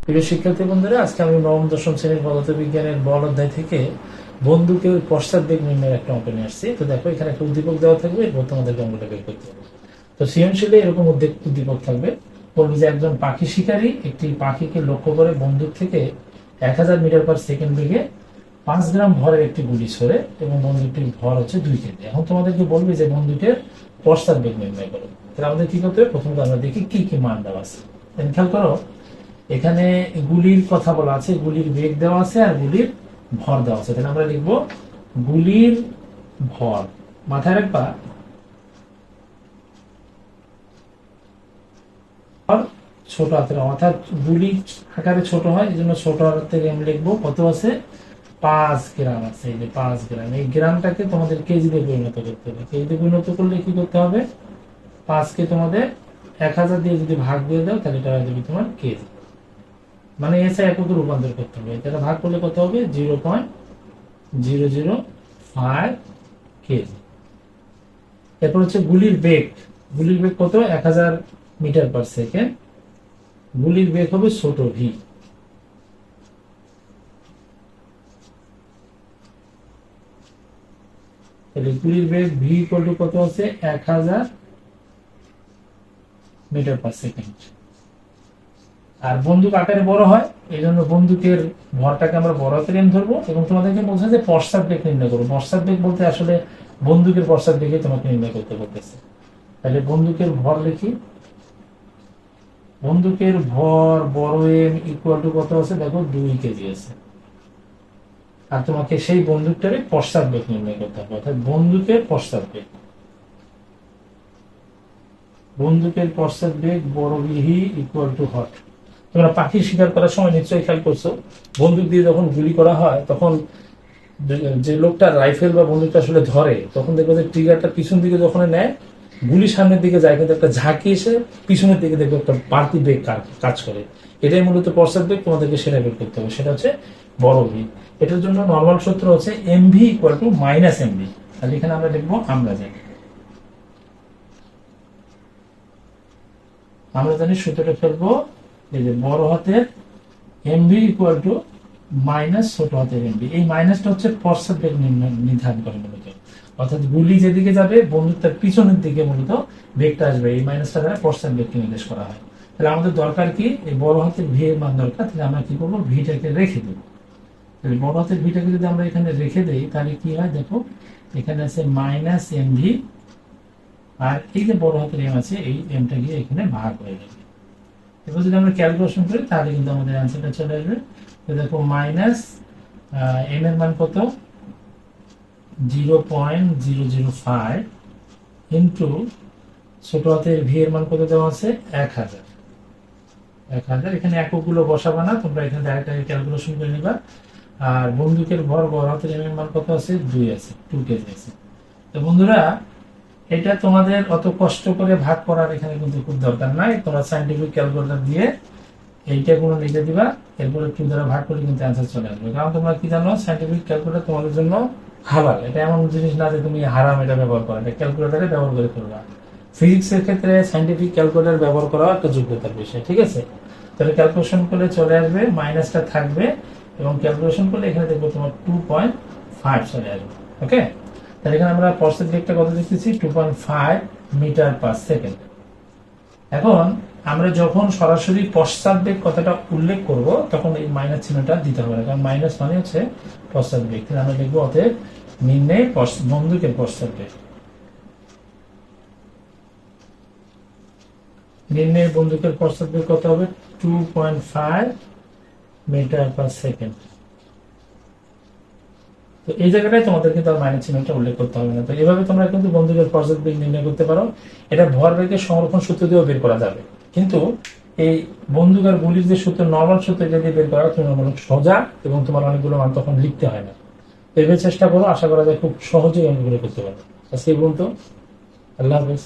প্রিয় শিক্ষার্থী বন্ধুরা, আজকে আমি নবম দশম শ্রেণীর পদার্থবিজ্ঞানের বল অধ্যায় থেকে বন্দুকের পশ্চাৎবেগ নির্ণয়ের একটা অঙ্ক নিয়ে আসছি। তো দেখো, এখানে একটা উদ্দীপক দেওয়া থাকবে, এরপর তোমাদেরকে অঙ্কটা বের করতে হবে। তো সৃজনশীলে এরকম উদ্দীপক থাকবে, বলবে যে একজন পাখি শিকারী একটি পাখিকে লক্ষ্য করে বন্দুক থেকে 1000 মিটার পার সেকেন্ড বেগে 5 গ্রাম ভরের একটি গুলি ছোড়ে এবং বন্দুকটির ভর হচ্ছে 2 কেজি। এখন তোমাদেরকে বলবে যে বন্দুকের পশ্চাৎবেগ নির্ণয় করো। তাহলে আমাদের কি করতে হবে? প্রথমত আমরা দেখি কি কি মান দেওয়া আছে। খেয়াল করো, এখানে গুলির কথা বলা আছে, গুলির বেগ দেওয়া আছে আর গুলির ভর দেওয়া আছে। তাহলে আমরা লিখবো গুলির ভর। মাথায় রাখবা, ছোট হাতের, অর্থাৎ গুলি আকারে ছোট হয়, এই জন্য ছোট হাতের থেকে আমি লিখবো কত আছে, 5 গ্রাম আছে। এই যে 5 গ্রাম, এই গ্রামটাকে তোমাদের কেজিতে পরিণত করতে হবে। কেজিতে পরিণত করলে কি করতে হবে? 5 কে তোমাদের 1000 দিয়ে যদি ভাগ দিয়ে দাও, তাহলে এটা হয়ে যাবে তোমার কেজি। মানে এসে এককে রূপান্তর করতে হবে। এটা ভাগ করলে কত হবে? 0.005 কেজি। এরপর হচ্ছে গুলির বেগ। গুলির বেগ কত? 1000 মিটার পার সেকেন্ড। গুলির বেগ হবে ছোট ভি। তাহলে গুলির বেগ ভি ইকুয়াল টু কত আছে? 1000 মিটার পার সেকেন্ড। আর বন্দুক আকারে বড় হয়, এই জন্য বন্দুকের ভরটাকে আমরা বড় হাতের এম ধরবো এবং তোমাদেরকে বলছে যে পশ্চাৎবেগ নির্ণয় করবো। পশ্চাৎবেগ বলতে আসলে বন্দুকের পশ্চাৎবেগে তোমাকে নির্ণয় করতে বলতেছে। তাহলে বন্দুকের ভর লিখি। বন্দুকের ভর বড় এম ইকুয়াল টু কত আছে? দেখো 2 কেজি আছে। আর তোমাকে সেই বন্দুকটারে পশ্চাৎবেগ নির্ণয় করতে হবে, অর্থাৎ বন্দুকের পশ্চাৎবেগ। বন্দুকের পশ্চাৎবেগ বড় বিহি ইকুয়াল টু হট। তোমরা পাখি শিকার করার সময় নিশ্চয়ই খেয়াল করছো, বন্দুক দিয়ে যখন গুলি করা হয় তখন যে লোকটা রাইফেল বা বন্দুকটা আসলে ধরে, তখন দেখবে যে ট্রিগারটা পিছন দিকে যখন নেয়, গুলি সামনের দিকে যায়, কিন্তু একটা ঝাঁকি এসে পিছনের দিকে দেখবে একটা বাড়তি বেগ কাজ করে। এটাই মূলত পশ্চাৎবেগ। তোমাদেরকে সেটা বের করতে হবে, সেটা হচ্ছে বড় ভি। এটার জন্য নর্মাল সূত্র হচ্ছে MV equal to minus MV. তাহলে এখানে আমরা লিখবো আমরা জানি সূত্রটা ফেলবো, এই যে বড় হাতের এমভি ইকুয়াল টু মাইনাস ছোট হাতের এমভি। এই মাইনাসটা হচ্ছে পশ্চাৎবেগ নির্ধারণ করে মূলত, অর্থাৎ গুলি যেদিকে যাবে বন্দুক তার পিছনের দিকে মূলত বেগটা আসবে। এই মাইনাসটা দ্বারা পশ্চাৎবেগকে নির্দেশ করা হয়। তাহলে আমাদের দরকার কি? এই বড় হাতের ভি এর মান দরকার। তাহলে আমরা কি করবো? ভিটাকে রেখে দেব। তাহলে বড় হাতের ভিটাকে যদি আমরা এখানে রেখে দেই, তাহলে কি হয় দেখো, এখানে আছে মাইনাস এমভি, আর এই যে বড় হাতের এম আছে, এই এমটা গিয়ে এখানে ভাগ হয়ে যাবে। এবার যদি আমরা ক্যালকুলেশন করি, তাহলে কিন্তু আমাদের অ্যান্সারটা চলে আসবে। দেখো, মাইনাস এম এর মান কত? 0.005 ইন্টু ছোট হাতের ভি এর মান কত দেওয়া আছে? 1000। এখানে এককগুলো বসাবা না, তোমরা এখানে ডাইরেক্ট ক্যালকুলেশন করে নিবা। আর বন্দুকের ভর বড় হাতের এম এর মান কত আছে? 2 আছে, 2 কেজি আছে। তো বন্ধুরা, এটা তোমাদের অত কষ্ট করে ভাগ করার এখানে কিন্তু খুব দরকার নাই। তোমরা সাইন্টিফিক ক্যালকুলেটর দিয়ে এইটা কোনো লিখে দিবা, এরপরে 2 দ্বারা ভাগ করলে কিন্তু অ্যান্সার চলে আসবে। কারণ তোমরা কি জানো, সাইন্টিফিক ক্যালকুলেটর তোমাদের জন্য হালাল। এটা এমন জিনিস না যে তুমি হারাম এটা ব্যবহার করো, এটা ক্যালকুলেটরে ব্যবহার করে করবা। ফিজিক্সের ক্ষেত্রে সাইন্টিফিক ক্যালকুলেটর ব্যবহার করা একটা যোগ্যতার বিষয়, ঠিক আছে? তাহলে ক্যালকুলেশন করলে চলে আসবে, মাইনাসটা থাকবে এবং ক্যালকুলেশন করলে এখানে দেখবো তোমার 2.5 চলে আসবে। ওকে, তাহলে এখানে আমরা পশ্চাৎবেগটা কত দেখতেছি? 2.5 মিটার পার সেকেন্ড। এখন আমরা যখন সরাসরি পশ্চাৎবেগ কথাটা উল্লেখ করব, তখন এই মাইনাস চিহ্নটা দিতে হবে, কারণ মাইনাস মানে হচ্ছে পশ্চাৎবেগ। তাহলে আমরা লিখবো অতএব নির্ণয় বন্দুকের পশ্চাৎবেগ। নির্ণয় বন্দুকের পশ্চাৎবেগ কত হবে? 2.5 মিটার পার সেকেন্ড। তো এই জায়গাটায় তোমাদের কিন্তু আর মাইনাস চিহ্নটা উল্লেখ করতে হবে না। তো এভাবে তোমরা কিন্তু বন্দুকের পশ্চাৎবেগ নির্ণয় করতে পারো। এটা ভরবেগের সংরক্ষণ সূত্র দিয়েও বের করা যাবে, কিন্তু এই বন্দুক আর গুলির যে সূত্র, নর্মাল সূত্র, এটা দিয়ে বের করা তুলনামূলক সোজা এবং তোমার অনেকগুলো মান তখন লিখতে হয় না। এভাবে চেষ্টা করো, আশা করা যায় খুব সহজেই অঙ্কগুলো করতে পারো। আজকে বলতো, আল্লাহ হাফেজ।